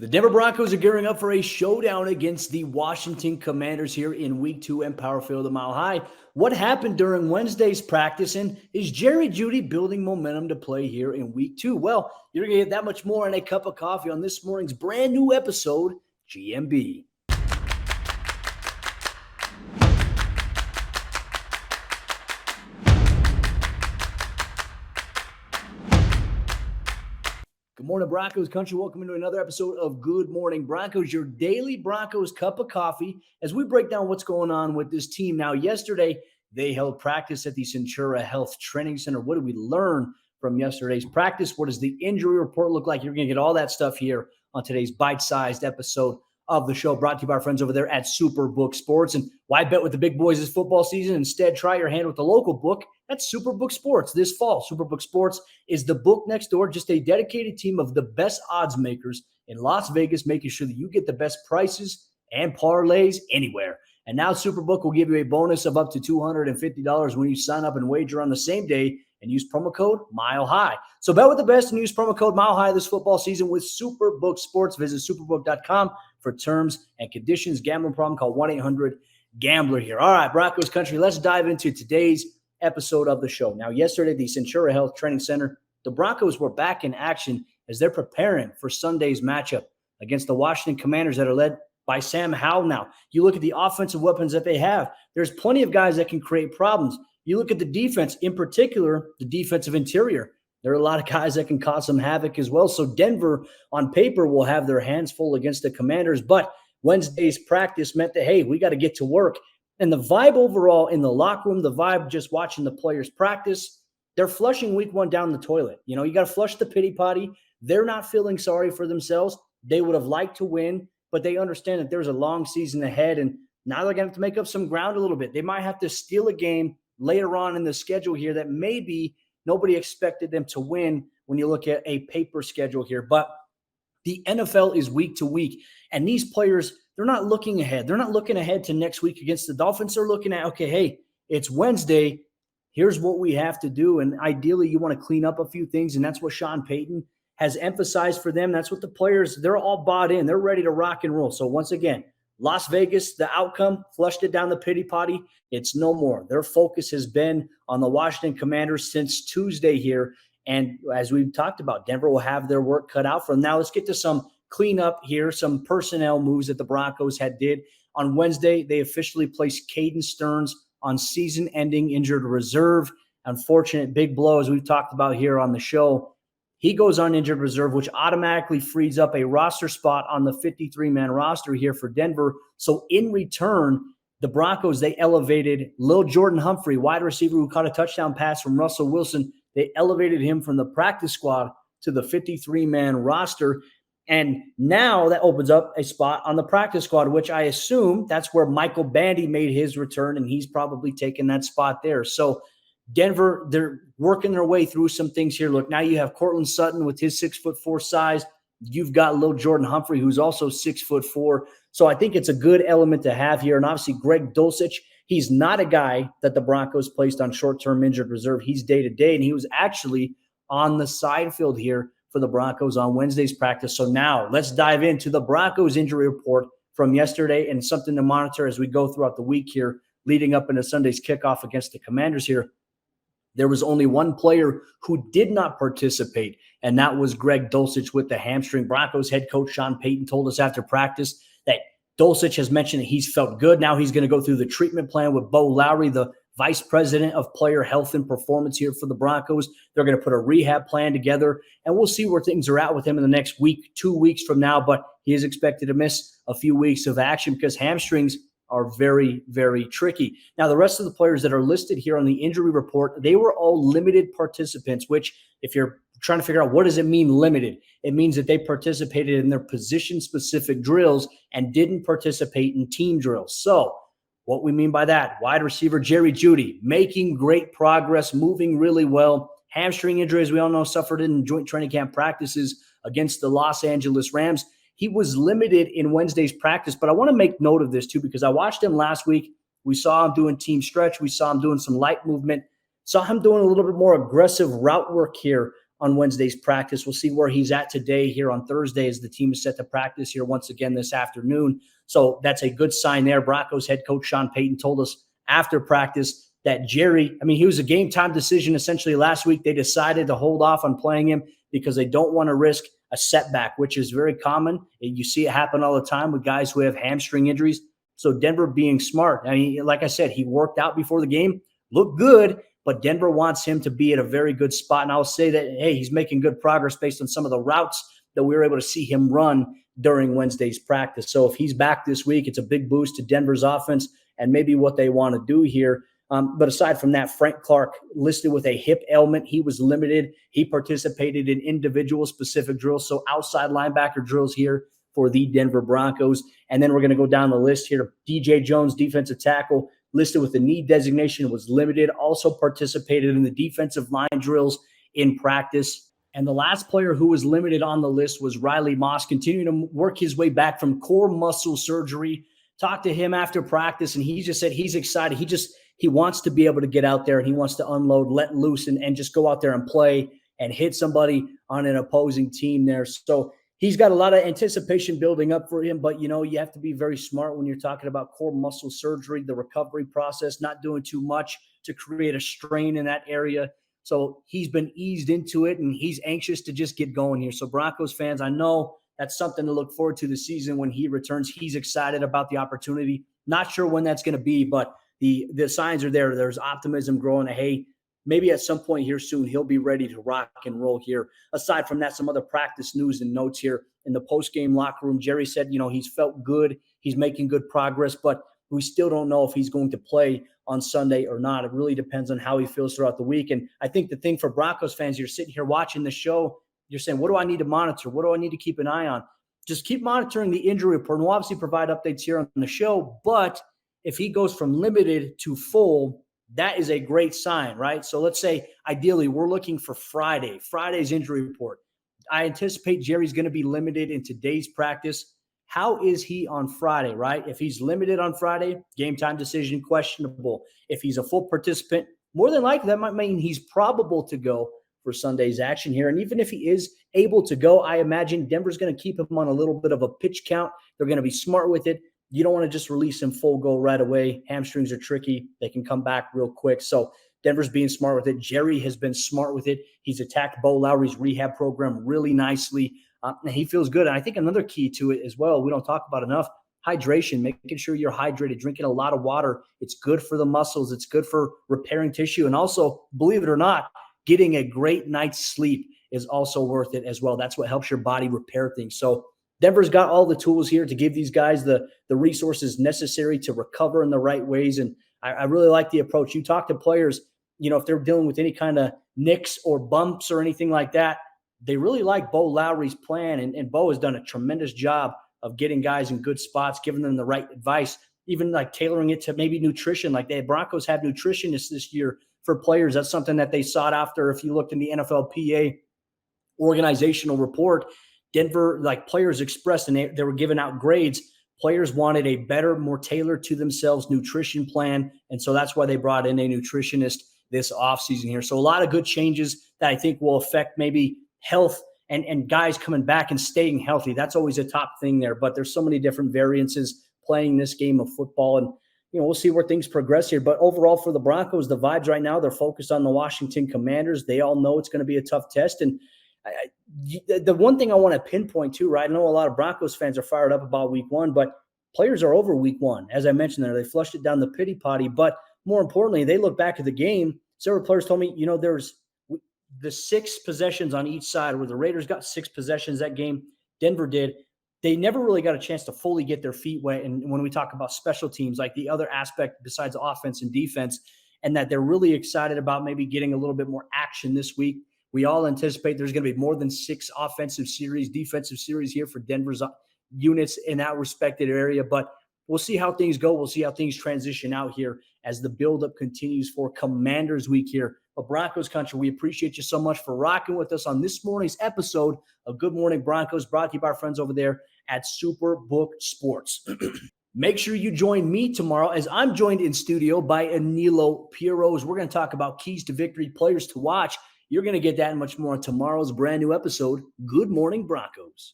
The Denver Broncos are gearing up for a showdown against the Washington Commanders here in Week 2 Empower Field at Mile High. What happened during Wednesday's practice, and is Jerry Jeudy building momentum to play here in Week 2? Well, you're going to get that much more and a cup of coffee on this morning's brand new episode, GMB. Good morning, Broncos country. Welcome into another episode of Good Morning Broncos, your daily Broncos cup of coffee, as we break down what's going on with this team. Now, yesterday, they held practice at the Centura Health Training Center. What did we learn from yesterday's practice? What does the injury report look like? You're going to get all that stuff here on today's bite-sized episode of the show, brought to you by our friends over there at Superbook Sports. And why bet with the big boys this football season? Instead, try your hand with the local book. That's Superbook Sports this fall. Superbook Sports is the book next door, just a dedicated team of the best odds makers in Las Vegas, making sure that you get the best prices and parlays anywhere. And now Superbook will give you a bonus of up to $250 when you sign up and wager on the same day and use promo code MILEHIGH. So bet with the best and use promo code MILEHIGH this football season with Superbook Sports. Visit superbook.com for terms and conditions. Gambling problem, call 1-800-GAMBLER here. All right, Broncos country, let's dive into today's episode of the show. Now, yesterday, the Centura Health Training Center, the Broncos were back in action as they're preparing for Sunday's matchup against the Washington Commanders that are led by Sam Howell. Now, you look at the offensive weapons that they have. There's plenty of guys that can create problems. You look at the defense, in particular, the defensive interior. There are a lot of guys that can cause some havoc as well. So Denver, on paper, will have their hands full against the Commanders. But Wednesday's practice meant that, hey, we got to get to work. And the vibe overall in the locker room, the vibe just watching the players practice, they're flushing week one down the toilet. You know, you got to flush the pity potty. They're not feeling sorry for themselves. They would have liked to win, but they understand that there's a long season ahead. And now they're going to have to make up some ground a little bit. They might have to steal a game later on in the schedule here that maybe nobody expected them to win when you look at a paper schedule here. But the NFL is week to week, and these players, they're not looking ahead. They're not looking ahead to next week against the Dolphins. They're looking at, okay, hey, it's Wednesday. Here's what we have to do. And ideally, you want to clean up a few things, and that's what Sean Payton has emphasized for them. That's what the players, they're all bought in. They're ready to rock and roll. So once again, Las Vegas, the outcome, flushed it down the pity potty. It's no more. Their focus has been on the Washington Commanders since Tuesday here. And as we've talked about, Denver will have their work cut out for them. Now let's get to some cleanup here, some personnel moves that the Broncos did. On Wednesday, they officially placed Caden Stearns on season-ending injured reserve. Unfortunate big blow, as we've talked about here on the show. He goes on injured reserve, which automatically frees up a roster spot on the 53-man roster here for Denver. So in return, the Broncos, they elevated Lil Jordan Humphrey, wide receiver who caught a touchdown pass from Russell Wilson. They elevated him from the practice squad to the 53-man roster. And now that opens up a spot on the practice squad, which I assume that's where Michael Bandy made his return, and he's probably taken that spot there. So Denver, they're working their way through some things here. Look, now you have Cortland Sutton with his 6'4" size. You've got Lil Jordan Humphrey, who's also 6'4". So I think it's a good element to have here. And obviously, Greg Dulcich, he's not a guy that the Broncos placed on short-term injured reserve. He's day-to-day, and he was actually on the side field here for the Broncos on Wednesday's practice. So now let's dive into the Broncos injury report from yesterday and something to monitor as we go throughout the week here, leading up into Sunday's kickoff against the Commanders here. There was only one player who did not participate, and that was Greg Dulcich with the hamstring. Broncos head coach Sean Payton told us after practice that Dulcich has mentioned that he's felt good. Now he's going to go through the treatment plan with Bo Lowry, the vice president of player health and performance here for the Broncos. They're going to put a rehab plan together, and we'll see where things are at with him in the next week, 2 weeks from now. But he is expected to miss a few weeks of action because hamstrings are very, very tricky. Now, the rest of the players that are listed here on the injury report, they were all limited participants, which if you're trying to figure out what does it mean limited, it means that they participated in their position-specific drills and didn't participate in team drills. So what we mean by that, wide receiver Jerry Jeudy making great progress, moving really well. Hamstring injuries, we all know, suffered in joint training camp practices against the Los Angeles Rams. He was limited in Wednesday's practice, but I want to make note of this too because I watched him last week. We saw him doing team stretch. We saw him doing some light movement. Saw him doing a little bit more aggressive route work here on Wednesday's practice. We'll see where he's at today here on Thursday as the team is set to practice here once again this afternoon. So that's a good sign there. Broncos head coach Sean Payton told us after practice that Jerry, he was a game time decision essentially last week. They decided to hold off on playing him because they don't want to risk a setback, which is very common. You see it happen all the time with guys who have hamstring injuries. So Denver being smart. Like I said, he worked out before the game, looked good, but Denver wants him to be at a very good spot. And I'll say that, hey, he's making good progress based on some of the routes that we were able to see him run during Wednesday's practice. So if he's back this week, it's a big boost to Denver's offense and maybe what they want to do here. But aside from that, Frank Clark listed with a hip ailment. He was limited. He participated in individual specific drills, so outside linebacker drills here for the Denver Broncos. And then we're going to go down the list here. DJ Jones, defensive tackle, listed with the knee designation, was limited, also participated in the defensive line drills in practice. And the last player who was limited on the list was Riley Moss, continuing to work his way back from core muscle surgery. Talked to him after practice, and he just said he's excited. He wants to be able to get out there, and he wants to unload, let loose, and just go out there and play and hit somebody on an opposing team there. So he's got a lot of anticipation building up for him, but, you have to be very smart when you're talking about core muscle surgery, the recovery process, not doing too much to create a strain in that area. So he's been eased into it, and he's anxious to just get going here. So Broncos fans, I know that's something to look forward to this season when he returns. He's excited about the opportunity. Not sure when that's going to be, but the signs are there. There's optimism growing. Hey, maybe at some point here soon, he'll be ready to rock and roll here. Aside from that, some other practice news and notes here in the post-game locker room. Jerry said, he's felt good. He's making good progress, but we still don't know if he's going to play on Sunday or not. It really depends on how he feels throughout the week. And I think the thing for Broncos fans, you're sitting here watching the show, you're saying, what do I need to monitor? What do I need to keep an eye on? Just keep monitoring the injury report. And we'll obviously provide updates here on the show, but if he goes from limited to full, that is a great sign, right? So let's say ideally we're looking for Friday's injury report. I anticipate Jerry's going to be limited in today's practice. How is he on Friday, right? If he's limited on Friday, game time decision questionable. If he's a full participant, more than likely that might mean he's probable to go for Sunday's action here. And even if he is able to go, I imagine Denver's going to keep him on a little bit of a pitch count. They're going to be smart with it. You don't want to just release him full go right away. Hamstrings are tricky. They can come back real quick. So Denver's being smart with it. Jerry has been smart with it. He's attacked Bo Lowry's rehab program really nicely. And he feels good. And I think another key to it as well, we don't talk about enough, hydration, making sure you're hydrated, drinking a lot of water. It's good for the muscles. It's good for repairing tissue. And also, believe it or not, getting a great night's sleep is also worth it as well. That's what helps your body repair things. So Denver's got all the tools here to give these guys the resources necessary to recover in the right ways. And I really like the approach. You talk to players, if they're dealing with any kind of nicks or bumps or anything like that, they really like Bo Lowry's plan. And Bo has done a tremendous job of getting guys in good spots, giving them the right advice, even like tailoring it to maybe nutrition. Like the Broncos have nutritionists this year for players. That's something that they sought after. If you looked in the NFLPA organizational report, Denver, like players expressed, and they were giving out grades. Players wanted a better, more tailored to themselves nutrition plan. And so that's why they brought in a nutritionist this offseason here. So a lot of good changes that I think will affect maybe health and guys coming back and staying healthy. That's always a top thing there. But there's so many different variances playing this game of football. And, we'll see where things progress here. But overall for the Broncos, the vibes right now, they're focused on the Washington Commanders. They all know it's going to be a tough test. And the one thing I want to pinpoint too, right? I know a lot of Broncos fans are fired up about week one, but players are over week one. As I mentioned there, they flushed it down the pity potty. But more importantly, they look back at the game. Several players told me, there's the 6 possessions on each side where the Raiders got 6 possessions that game. Denver did. They never really got a chance to fully get their feet wet. And when we talk about special teams, like the other aspect besides offense and defense, and that they're really excited about maybe getting a little bit more action this week. We all anticipate there's going to be more than 6 offensive series, defensive series here for Denver's units in that respected area. But we'll see how things go. We'll see how things transition out here as the buildup continues for Commanders Week here. But Broncos country, we appreciate you so much for rocking with us on this morning's episode of Good Morning Broncos, brought to you by our friends over there at Superbook Sports. Make sure you join me tomorrow as I'm joined in studio by Anilo Piros. We're going to talk about keys to victory, players to watch. You're going to get that and much more on tomorrow's brand new episode, Good Morning Broncos.